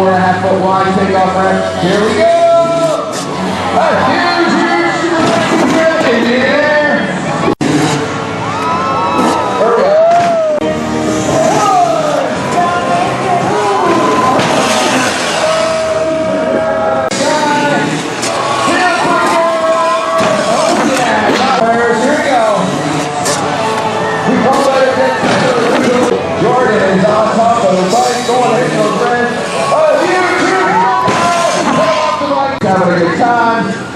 4.5 foot wide takeoff ramp. Here we go! A huge, huge stretch in the air. Okay. Here we go. We call it Jordan is on top of the bike, going to hit those friends. A huge, huge, having a good time.